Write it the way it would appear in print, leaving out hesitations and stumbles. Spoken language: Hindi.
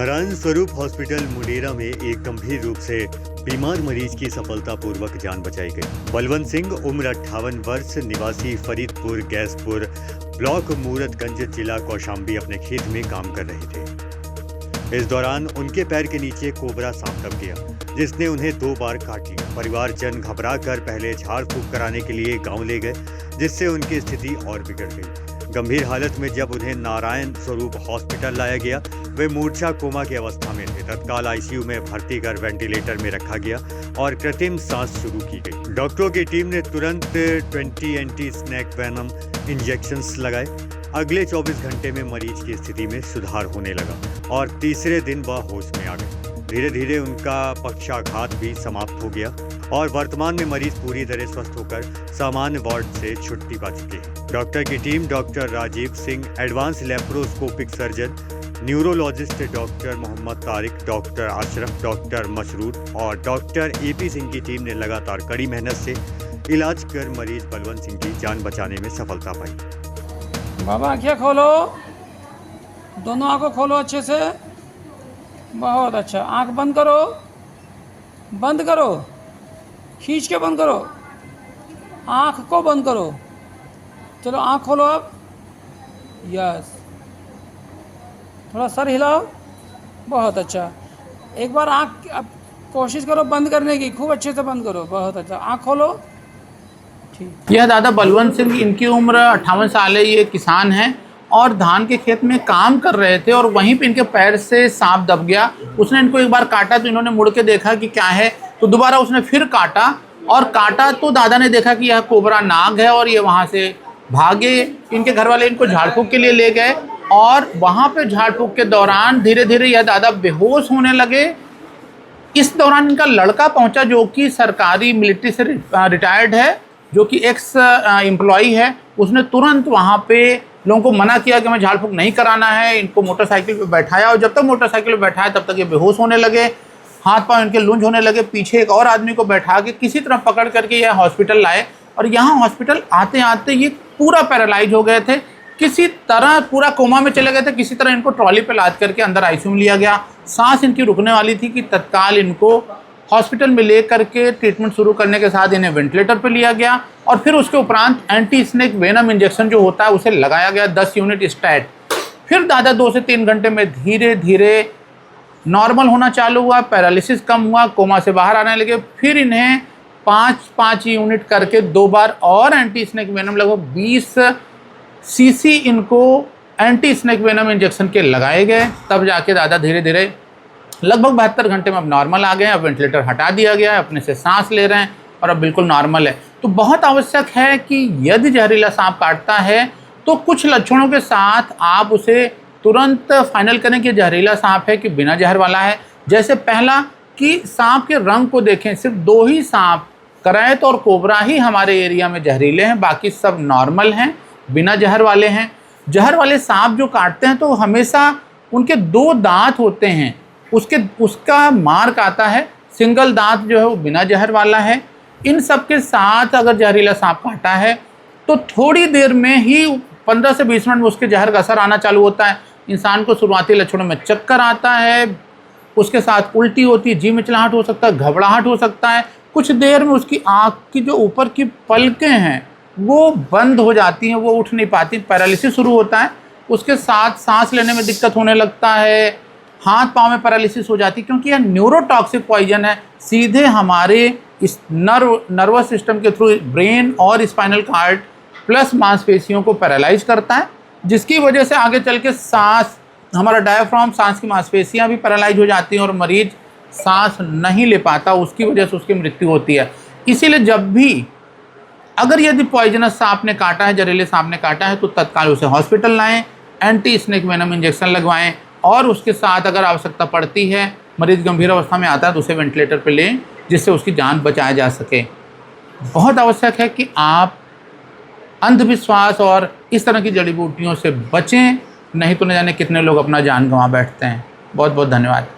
नारायण स्वरूप हॉस्पिटल मुंडेरा में एक गंभीर रूप से बीमार मरीज की सफलतापूर्वक जान बचाई गई। बलवंत सिंह उम्र 58 वर्ष, निवासी फरीदपुर गैसपुर ब्लॉक मूरतगंज, जिला कौशाम्बी, अपने खेत में काम कर रहे थे। इस दौरान उनके पैर के नीचे कोबरा सांप दब गया, जिसने उन्हें 2 बार काट लिया। परिवारजन घबराकर पहले झाड़ फूंक कराने के लिए गांव ले गए, जिससे उनकी स्थिति और बिगड़ गई। गंभीर हालत में जब उन्हें नारायण स्वरूप हॉस्पिटल लाया गया, वे मूर्छा कोमा की अवस्था में थे। तत्काल आईसीयू में भर्ती कर वेंटिलेटर में रखा गया और कृत्रिम सांस शुरू की गई। डॉक्टरों की टीम ने तुरंत 20 एंटी स्नेक वेनम इंजेक्शंस लगाए। अगले 24 घंटे में मरीज की स्थिति में सुधार होने लगा और तीसरे दिन वह होश में आ गए। धीरे धीरे उनका पक्षाघात भी समाप्त हो गया और वर्तमान में मरीज पूरी तरह स्वस्थ होकर सामान्य वार्ड से छुट्टी पा चुके हैं। डॉक्टर की team doctor Rajeev Singh, advance laparoscopic surgeon, neurologist doctor Mohammad Tariq, doctor Ashraf, doctor Mashroor और डॉक्टर एपी सिंह की टीम ने लगातार कड़ी मेहनत से इलाज कर मरीज बलवंत सिंह की जान बचाने में सफलता पाई। बाबा आँखें खोलो, दोनों आँखों खोलो अच्छे से। बहुत अच्छा। आँख बंद करो, बंद करो, खींच के बंद करो, आँख को बंद करो। चलो आँख खोलो अब। यस, थोड़ा सर हिलाओ। बहुत अच्छा। एक बार आँख अब कोशिश करो बंद करने की, खूब अच्छे से बंद करो। बहुत अच्छा, आँख खोलो। ठीक। यह दादा बलवंत सिंह, इनकी उम्र 58 साल है। ये किसान हैं और धान के खेत में काम कर रहे थे और वहीं पे इनके पैर से सांप दब गया। उसने इनको एक बार काटा तो इन्होंने मुड़ के देखा कि क्या है, तो दोबारा उसने फिर काटा और काटा तो दादा ने देखा कि यह कोबरा नाग है और ये वहाँ से भागे। इनके घर वाले इनको झाड़ फूंक के लिए ले गए और वहाँ पे झाड़ फूंक के दौरान धीरे धीरे यह दादा बेहोश होने लगे। इस दौरान इनका लड़का पहुँचा, जो कि सरकारी मिलिट्री से रिटायर्ड है, जो कि एक्स एम्प्लॉई है। उसने तुरंत वहाँ पे लोगों को मना किया कि हमें झाड़ फूंक नहीं कराना है। इनको मोटरसाइकिल पे बैठाया और जब तक मोटरसाइकिल पे बैठाया तब तक ये बेहोश होने लगे, हाथ पांव इनके लूंज होने लगे। पीछे एक और आदमी को बैठा के किसी तरह पकड़ करके ये हॉस्पिटल लाए और यहाँ हॉस्पिटल आते आते ये पूरा पैरालाइज हो गए थे। किसी तरह पूरा कोमा में चले गए थे। किसी तरह इनको ट्रॉली पे लाद करके अंदर आईसीयू में लिया गया। सांस इनकी रुकने वाली थी कि तत्काल इनको हॉस्पिटल में ले करके ट्रीटमेंट शुरू करने के साथ इन्हें वेंटिलेटर पर लिया गया और फिर उसके उपरांत एंटी स्नेक वेनम इंजेक्शन जो होता है उसे लगाया गया, 10 यूनिट स्टैट। फिर दादा 2 से 3 घंटे में धीरे धीरे नॉर्मल होना चालू हुआ, पैरालिसिस कम हुआ, कोमा से बाहर आने लगे। फिर इन्हें 5 यूनिट करके 2 बार और एंटी स्नेक वेनम, लगभग 20 सीसी इनको एंटी स्नेक वेनम इंजेक्शन के लगाए गए। तब जाके दादा धीरे धीरे लगभग 72 घंटे में अब नॉर्मल आ गए। अब वेंटिलेटर हटा दिया गया है, अपने से सांस ले रहे हैं और अब बिल्कुल नॉर्मल है। तो बहुत आवश्यक है कि यदि जहरीला सांप काटता है तो कुछ लक्षणों के साथ आप उसे तुरंत फाइनल करें कि जहरीला सांप है कि बिना जहर वाला है। जैसे पहला कि सांप के रंग को देखें। सिर्फ 2 ही सांप, करैत और कोबरा, ही हमारे एरिया में जहरीले हैं, बाकी सब नॉर्मल हैं, बिना जहर वाले हैं। जहर वाले सांप जो काटते हैं तो हमेशा उनके 2 दांत होते हैं, उसका मार्क आता है। सिंगल दांत जो है वो बिना जहर वाला है। इन सब के साथ अगर जहरीला सांप काटा है तो थोड़ी देर में ही 15 से 20 मिनट में उसके जहर का असर आना चालू होता है। इंसान को शुरुआती लक्षणों में चक्कर आता है, उसके साथ उल्टी होती है, जी मिचलाहट हो सकता है, घबराहट हो सकता है। कुछ देर में उसकी आँख की जो ऊपर की पलकें हैं वो बंद हो जाती हैं, वो उठ नहीं पाती, पैरालिसिस शुरू होता है। उसके साथ सांस लेने में दिक्कत होने लगता है, हाथ पाँव में पैरालिसिस हो जाती है, क्योंकि यह न्यूरोटॉक्सिक पॉइजन है। सीधे हमारे इस नर्वस सिस्टम के थ्रू ब्रेन और स्पाइनल कार्ड प्लस मांसपेशियों को पैरालाइज करता है, जिसकी वजह से आगे चल के सांस, हमारा डायफ्राम, सांस की मांसपेशियां भी पैरालाइज हो जाती हैं और मरीज सांस नहीं ले पाता। उसकी वजह से उसकी मृत्यु होती है। इसीलिए जब भी अगर यदि पॉइजनस सांप ने काटा है, जहरीले सांप ने काटा है, तो तत्काल उसे हॉस्पिटल लाएं, एंटी स्नेक वेनम इंजेक्शन लगवाएं और उसके साथ अगर आवश्यकता पड़ती है, मरीज गंभीर अवस्था में आता है तो उसे वेंटिलेटर पर लें, जिससे उसकी जान बचाया जा सके। बहुत आवश्यक है कि आप अंधविश्वास और इस तरह की जड़ी बूटियों से बचें, नहीं तो न जाने कितने लोग अपना जान गंवा बैठते हैं। बहुत बहुत धन्यवाद।